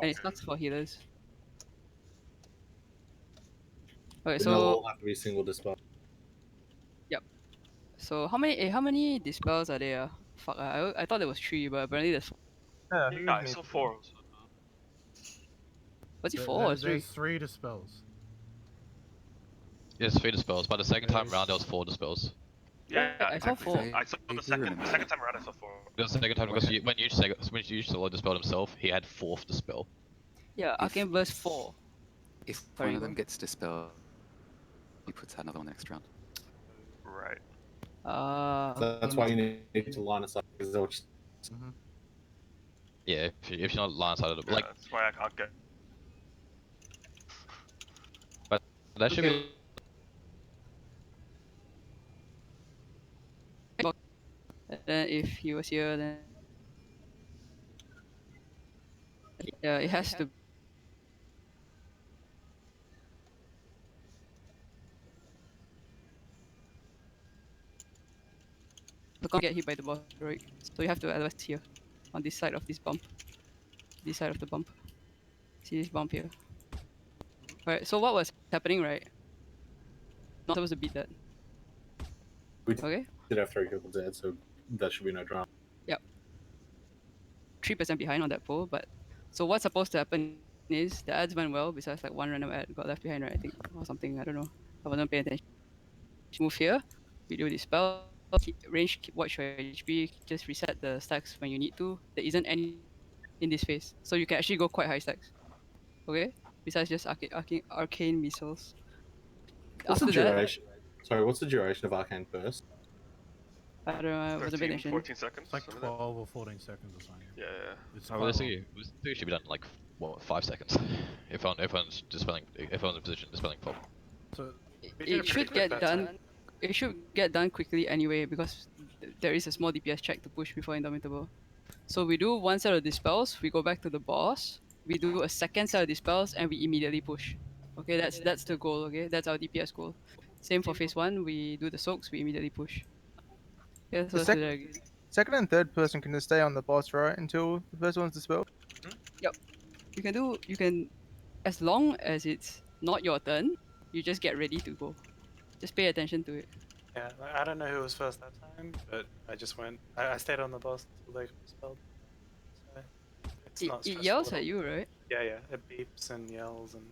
And it sucks for healers. Okay, And they'll so all have to be single dispel. yep. So how many dispels are there? Fuck, I thought there was 3, but apparently there's 4. Yeah, I saw 4. Was it 4 or 3? There's 3 dispels. It's 3 dispels. By the second time round, there was 4 dispels. Yeah, I saw 4. I saw the second time around. I saw 4. The second time because when you solo dispelled himself, he had 4th dispel. Yeah, Arcane Burst 4. If Sorry, one of go them on. gets dispelled, he puts out another one next round. Right. That's why you need to line aside. Because they'll just... Yeah, if you're not line side of it, Yeah, like that's why I can't get. but that should be. And then if he was here, then yeah, it has to. You can't get hit by the boss, right? So you have to advance here, on this side of this bump. This side of the bump. See this bump here. Alright, so what was happening, right? Not supposed to beat that. We Okay? did have 3 people dead, so that should be no drama. Yep. 3% behind on that pull, but so what's supposed to happen is the ads went well, besides like one random ad got left behind, right? I think, or something, I don't know. I wasn't paying attention. Move here, we do this spell, range, watch your HP, just reset the stacks when you need to. There isn't any in this phase, so you can actually go quite high stacks. Okay? Besides just arcane missiles. What's After the that, duration? Sorry, what's the duration of Arcane Burst? I don't know, I wasn't paying 13, attention. 14 seconds. It's like 12 or 14 seconds or something. Yeah, yeah. It's Oh, quite this long. should be done in like what 5 seconds. If everyone's dispelling, if everyone's in position dispelling pop. So It should get done. It should get done quickly anyway because there is a small DPS check to push before Indomitable. So we do one set of dispels, we go back to the boss, we do a second set of dispels, and we immediately push. Okay, that's the goal. Okay, that's our DPS goal. Same for phase 1. We do the soaks, we immediately push. Yeah, so Second and third person can just stay on the boss, right, until the first one's dispelled? Yep. You can, as long as it's not your turn, you just get ready to go. Just pay attention to it. Yeah, I don't know who was first that time, but I just went. I stayed on the boss until they dispelled. So it's not It stressful yells at all. at you, right? Yeah, yeah. It beeps and yells and.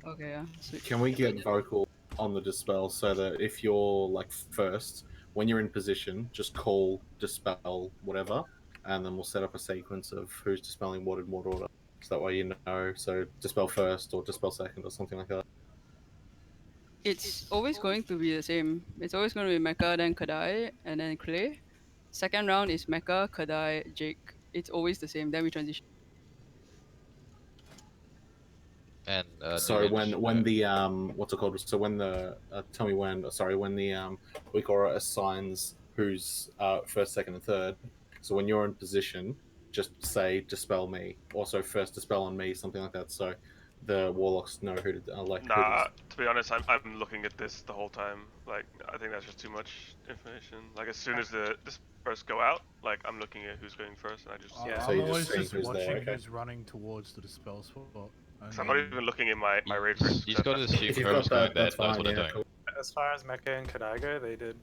Okay, yeah. Sweet. Can we get vocal on the dispel so that if you're like first, when you're in position, just call dispel whatever, and then we'll set up a sequence of who's dispelling what in what order. So that way you know. So dispel first or dispel second or something like that. It's always going to be the same. It's always going to be Mecha, then Kadai, and then Clay. Second round is Mecha, Kadai, Jake. It's always the same. Then we transition. And So when the what's it called? So when the tell me when. Sorry, when the Wikora assigns who's first, second, and third. So when you're in position, just say dispel me. Also first dispel on me, something like that. So the warlocks know who to like. Nah, to be honest, I'm looking at this the whole time. Like, I think that's just too much information. Like, as soon as the first go out, like, I'm looking at who's going first, and I just Yeah. So I'm you're always just seeing just who's watching there, okay. who's running towards the dispel spot. So I'm not even looking in my raid. You just got to assume If you've whoever's got going that, there that's knows fine. what they're Yeah, doing. cool. As far as Mecha and Kadai go, they did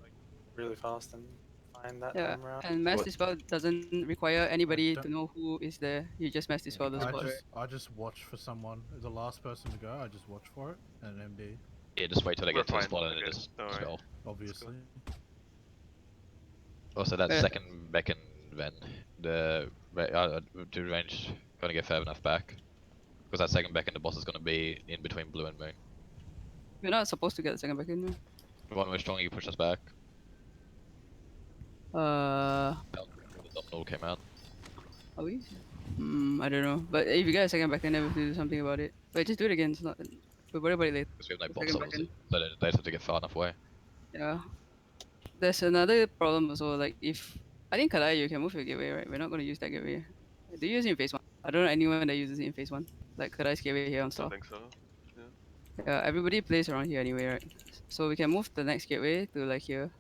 like really fast and fine that Yeah, time around. and mass dispel doesn't require anybody don't- to know who is there. You just mass dispel the spot. I just watch for someone. The last person to go, I just watch for it, and MD, Yeah, just wait till they We're get to the fine, spot and then okay, just don't worry. dispel. obviously. Also, that Yeah. second beacon then to range gonna get far enough back because that second beacon the boss is gonna be in between blue and moon. We're not supposed to get the second back in. The one we're strong, you push us back. Uh, The Dominal came out. are we? I don't know. But if you get a second back in, then we have to do something about it. Wait, just do it again. It's not. We'll worry about it later. Because we have no The boss second levels, beacon. so they just have to get far enough away. Yeah. There's another problem also. Like if I think Kadai, you can move your gateway, right? We're not going to use that gateway. Do you use it in phase 1? I don't know anyone that uses it in phase 1. Like Kadai's gateway here on I don't store. think so. Yeah, everybody plays around here anyway, right? So we can move the next gateway to like here.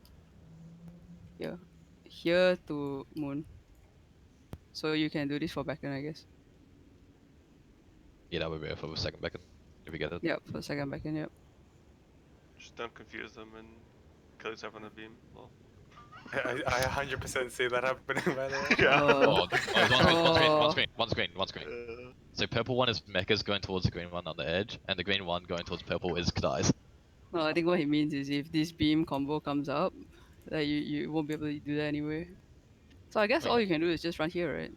Here. Here to moon. So you can do this for backend, I guess. Yeah, that would be for a second beacon if you get it. Yep, for second back in, yep. Just don't confuse them and kill yourself on the beam. Well, I 100% see that happening, by the way. yeah. Oh, oh, Oh. one screen. So purple one is mechas going towards the green one on the edge, and the green one going towards purple is Kadai's. No, I think what he means is if this beam combo comes up, that you won't be able to do that anyway. So I guess all you can do is just run here, right?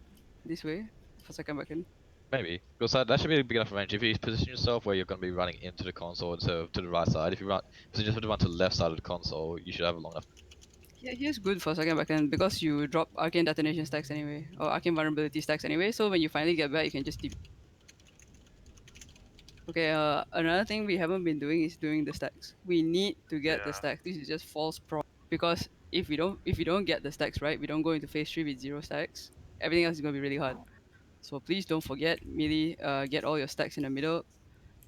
This way for second back in. Maybe. Because that should be a big enough range. If you position yourself where you're going to be running into the console instead of to the right side, if you just have to run to the left side of the console, you should have a long enough. Yeah, here's good for second back end because you drop arcane detonation stacks anyway, or arcane vulnerability stacks anyway. So when you finally get back, you can just Okay, another thing we haven't been doing is doing the stacks. We need to get the Yeah. stacks. This is just false pro because if we don't get the stacks right, we don't go into phase 3 with 0 stacks. Everything else is gonna be really hard. So please don't forget, melee, get all your stacks in the middle.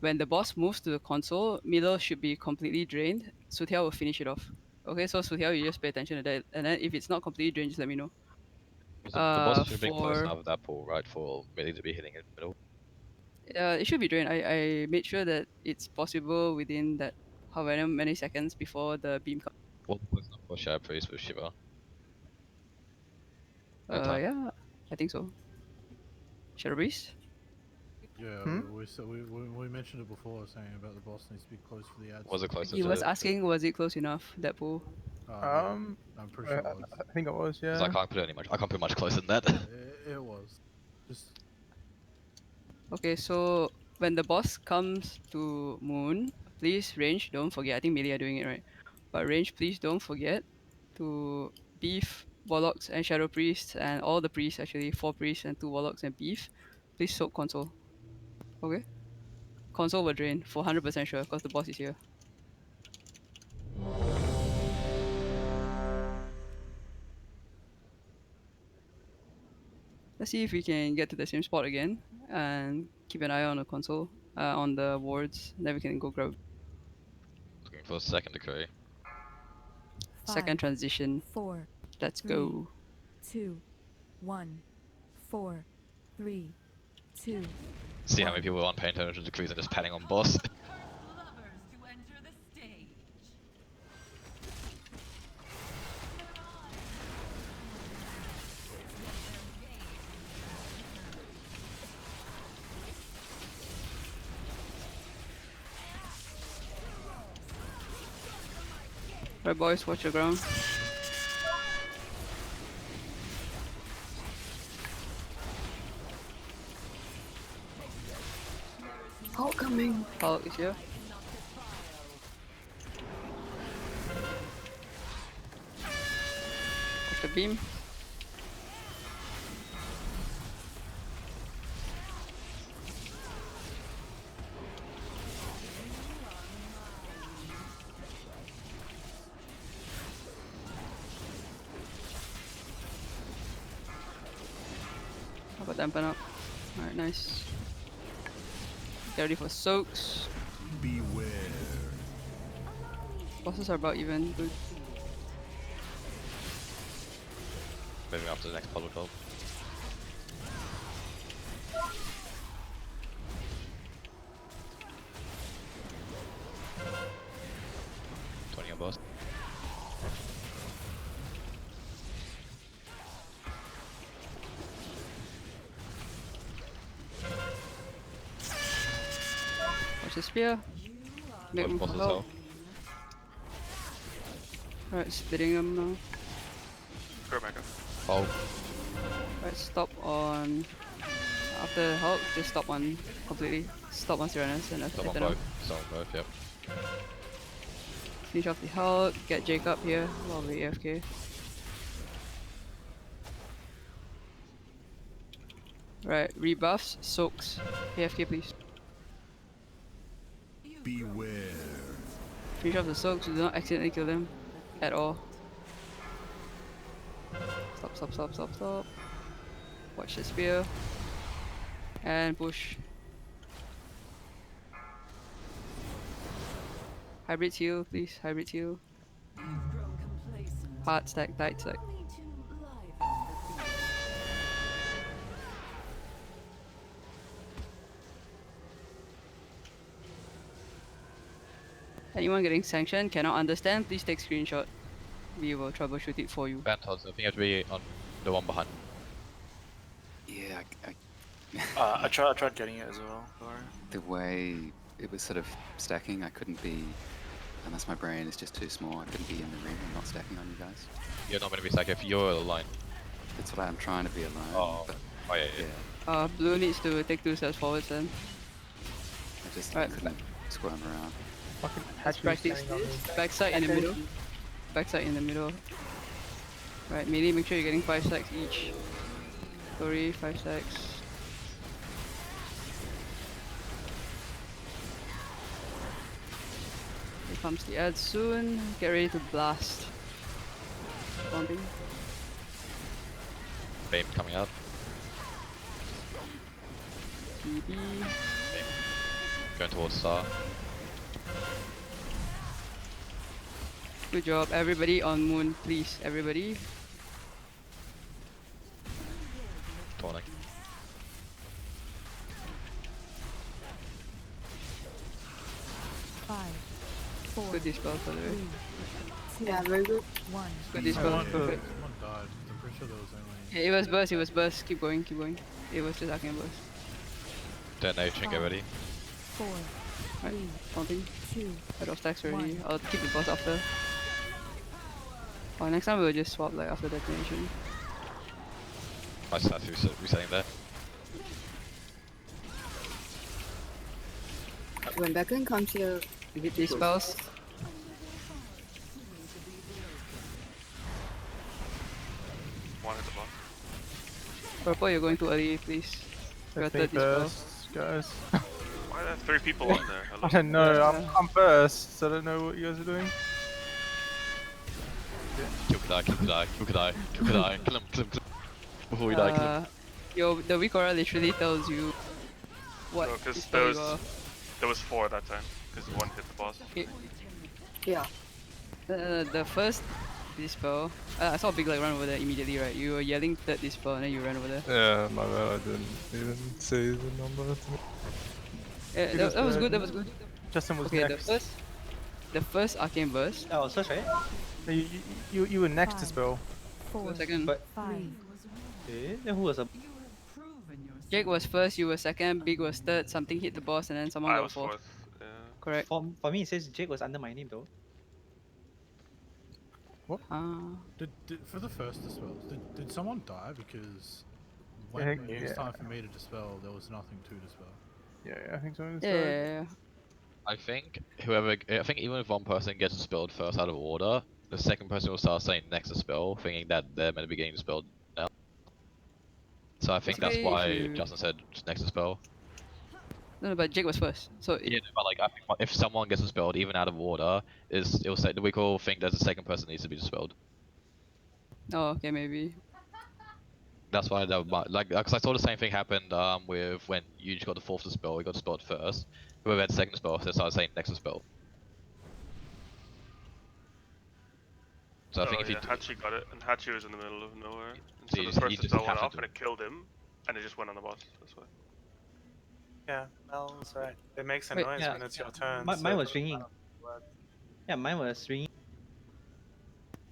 When the boss moves to the console, middle should be completely drained. Sutiao will finish it off. Okay, so Sutiao, you just pay attention to that, and then if it's not completely drained, just let me know. The boss should be close For enough of that pool, right, for melee to be hitting it in the middle. it should be drained. I made sure that it's possible within that however many seconds before the beam comes. Well, close enough for Shadow Priest with Shiva. That time. Yeah, I think so. Shadow Breeze? Yeah, Hmm? we mentioned it before, saying about the boss needs to be close for the ads. Was it closer He to was the... asking, was it close enough, that pool? Yeah, I'm pretty sure it was. I think it was, Because yeah. I can't put much closer than that. It was. Just Okay, so when the boss comes to Moon, please range, don't forget. I think melee are doing it right. But range, please don't forget to beef Warlocks and Shadow Priests and all the priests actually, 4 priests and 2 Warlocks and beef. Please soak console. Okay? Console will drain for 100% sure because the boss is here. Let's see if we can get to the same spot again and keep an eye on the console, on the wards. Then we can go grab Looking for a second decree. second 5, transition. 4, Let's 3, go. 2, 1, 4, 3, 2. See how many people are on paying attention to decrees and just patting on boss. Right, boys, watch your ground. Hulk coming. Hulk is here. Watch the beam. How about dampen up? Alright, nice. Get ready for soaks. beware. Bosses are about even. Good. Moving up to the next puddle top. On boss. Watch the spear. Make them Boss as help. well. Alright, splitting them now. Go back up. Oh, Alright, stop on. After the Hulk, just stop on completely. Stop on Serenus and stop on Eternal. both. Stop on both, yep. Finish off the Hulk, get Jacob here while we AFK. Right, rebuffs, soaks. AFK please. Beware. Finish off the soaks, do not accidentally kill them at all. Stop. Watch the spear. And push. Hybrid heal, please. Hybrid heal. Hard stack, tight stack. Anyone getting sanctioned cannot understand, please take screenshot. We will troubleshoot it for you. Bantos, I think you have to be on the one behind. Yeah, I tried getting it as well. Sorry. the way it was sort of stacking, I couldn't be, unless my brain is just too small, I couldn't be in the ring and not stacking on you guys. You're not going to be sacked if you're alone. That's what I'm trying to be alone. Oh. But Oh, yeah, yeah. Blue needs to take 2 steps forward then. I just Right. couldn't squirm around. Fucking Let's Hachi practice standing on me. this. Backside in the middle. Backside in the middle. Right, melee, make sure you're getting 5 stacks each. Tori, 5 stacks. Here comes the ad soon. Get ready to blast. Bombing. Beam coming out. TB. Going towards Star. Good job, everybody on moon, please. Everybody. Taunting. Five, four, Good dispel for the way. three, two, Yeah, very good. one. Good dispel, Someone, perfect. someone died. I'm pretty sure there was only. Yeah, it was burst, it was burst. Keep going, keep going. It was just arcane burst. Detonation, get ready. Four, Right, three, taunting. two, Out of stacks already. One. I'll keep the boss after. Oh, next time we'll just swap like after detonation. I just have to resetting there. When Beacon comes here, Hit these spells. One hit the boss. Purple, you're going too early, please. You're Let me third dispel. burst, guys. Why are there 3 people on there? I Hello? don't know. Yeah. I'm first, so I don't know what you guys are doing. Kill Kadai, kill Kadai, kill Kadai, kill Kadai, kill him, kill him, kill him. Before we die, kill him. Yo, the weak aura literally tells you what No, 'cause dispel you are. there was 4 that time. Because 1 hit the boss. yeah. The first dispel, I saw a big like run over there immediately, right? You were yelling third dispel and then you ran over there. Yeah, my bad, I didn't even say the number. Yeah, that was good, that was good. Justin was Okay, next. the first arcane burst. Oh, first, right? No, you were next to Five. spell. four, Second, five, Okay, then who was up? Jake was first, you were second, Big was third, something hit the boss and then someone I got was fourth. 4th. Yeah. Correct. For me, it says Jake was under my name though. Ah. Did for the first dispel, did someone die? Because when Yeah, it was yeah. time for me to dispel, there was nothing to dispel. Yeah, I think so. Yeah. I think I think even if one person gets dispelled first out of order, the second person will start saying next dispel, thinking that they're meant to be getting dispelled now. So I think that's Basically, if why you- Justin said next dispel. No, but Jake was first. So Yeah, no, but like I think if someone gets dispelled even out of order, it'll say we all think that the second person needs to be dispelled. oh, okay, maybe. That's why that might like because I saw the same thing happened with when you got the fourth dispel, we got dispelled first. Whoever had the second dispel, they started saying next dispel. So I think if you do, Hachi got it, and Hachi was in the middle of nowhere. And So so you the just- first you just dispel went have off to and it killed him, and it just went on the boss. That's why. Yeah, Mel's right. It makes a Wait, noise yeah, when it's your turn. Mine so mine it was doesn't ringing. matter what. Yeah, mine was ringing.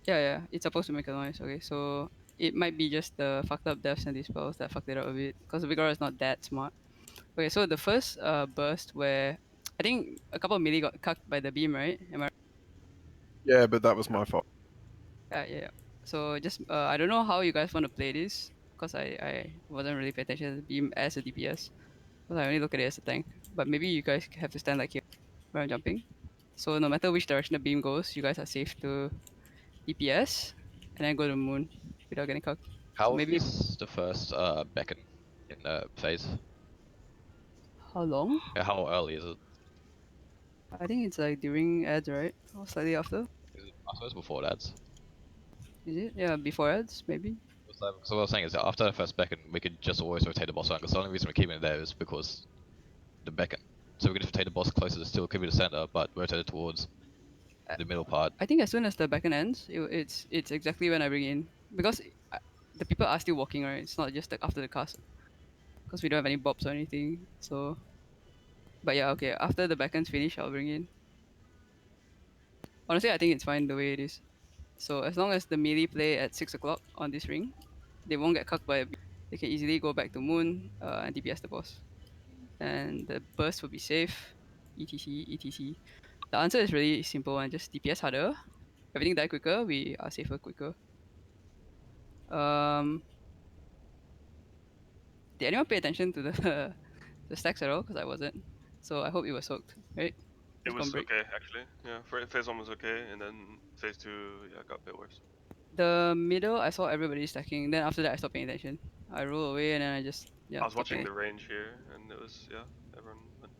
Yeah, it's supposed to make a noise. Okay, so it might be just the fucked up deaths and dispels that fucked it up a bit. Because the Vigor is not that smart. Okay, so the first burst where I think a couple of melee got cucked by the beam, right? Am I? Yeah, but that was my fault. Yeah. So just I don't know how you guys want to play this because I wasn't really paying attention to the beam as a DPS. Because I only look at it as a tank. But maybe you guys have to stand like here when I'm jumping. So no matter which direction the beam goes, you guys are safe to DPS and then go to the moon without getting cucked. how So maybe is the first beacon in the phase? how long? Yeah, how early is it? I think it's like during ads, right? Or slightly after. I suppose before that. Is it? Yeah, before ads, maybe. So what I was saying is that after the first beacon, we could just always rotate the boss around. Because the only reason we're keeping it there is because the beacon. So we could just rotate the boss closer to still keep it the center, but rotate it towards the middle part. I think as soon as the backend ends, it's exactly when I bring in because the people are still walking, right? It's not just like after the cast because we don't have any bobs or anything. So, but yeah, okay. After the backend's finished, I'll bring in. Honestly, I think it's fine the way it is. So as long as the melee play at 6 o'clock on this ring, they won't get cucked by a beam. They can easily go back to moon and DPS the boss. And the burst will be safe. ETC, ETC. The answer is really simple and just DPS harder. Everything die quicker, we are safer quicker. Um, did anyone pay attention to the the stacks at all? Because I wasn't. So I hope it was soaked, right? It It's gonna was break. okay actually. Yeah, for phase 1 was okay, and then phase 2 yeah got a bit worse. The middle, I saw everybody stacking. Then after that, I stopped paying attention. I roll away and then I just I was stopped watching paying. the range here, and it was yeah everyone went.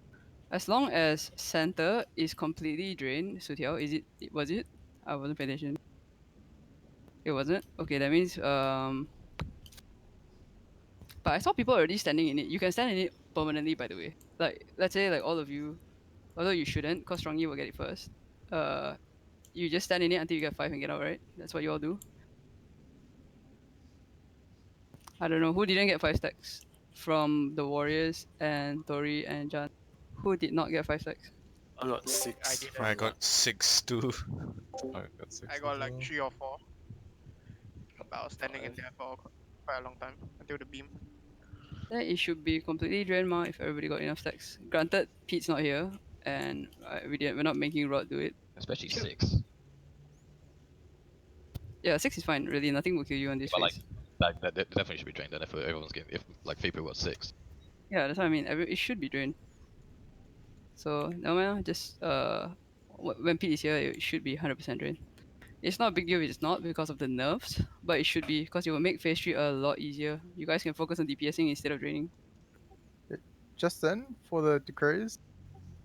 As long as center is completely drained, Sutiao, is it? Was it? I wasn't paying attention. It wasn't. Okay, that means But I saw people already standing in it. You can stand in it permanently, by the way. Like let's say like all of you, although you shouldn't, cause Strongy will get it first. Uh, you just stand in it until you get 5 and get out, right? That's what you all do. I don't know who didn't get 5 stacks from the Warriors and Tori and Jan. Who did not get 5 stacks? I got I 6 did. from I got 6 too. I got 6 I as got like well. 3 or 4. But I was standing in 5. there for quite a long time until the beam. Then it should be completely drained ma if everybody got enough stacks. Granted, Pete's not here, and we're not making Rod do it. Especially Sure. 6. Yeah, 6 is fine. Really, nothing will kill you on this But like, phase. that definitely should be drained then if everyone's getting, if like 3 people got 6. Yeah, that's what I mean. It should be drained. So no man, just when Pete is here, it should be 100% drained. It's not a big deal if it's not because of the nerfs, but it should be because it will make phase 3 a lot easier. You guys can focus on DPSing instead of draining. Just then, for the decrees,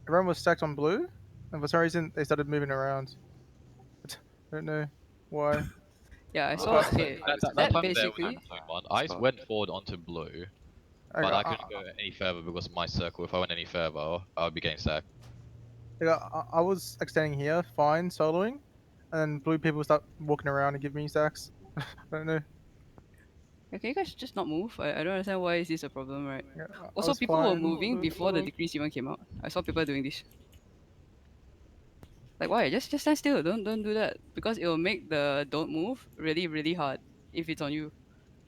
everyone was stacked on blue, and for some reason they started moving around. I don't know why. Yeah, I Oh, saw. so Okay, That that time there was basically. going on. I Spot. went forward onto blue, but I couldn't go any further because of my circle. If I went any further, I would be getting sacked. I was like standing here, fine, soloing, and then blue people start walking around and give me stacks. I don't know. Yeah, can you guys just not move? I don't understand why is this a problem, right? Yeah, I Also, was people were fine. moving before the soloing. decrease even came out. I saw people doing this. Like why? Just stand still. Don't do that because it will make the don't move really hard if it's on you.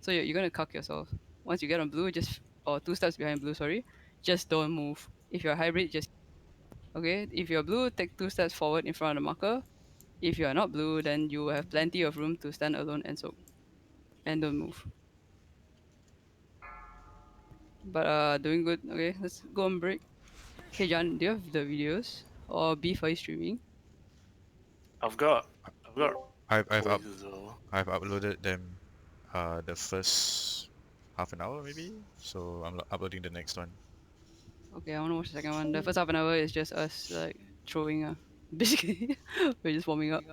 So you're gonna cuck yourself. Once you get on blue, just or 2 steps behind blue. Sorry, just don't move. If you're hybrid, just okay. If you're blue, take 2 steps forward in front of the marker. If you are not blue, then you have plenty of room to stand alone and soak and don't move. But doing good. Okay, let's go on break. Okay, John, do you have the videos or beef are you streaming? I've got I've toys as well. I've uploaded them the first half an hour maybe. So I'm uploading the next one. Okay, I wanna watch the second one. The first half an hour is just us like throwing. Basically, we're just warming up.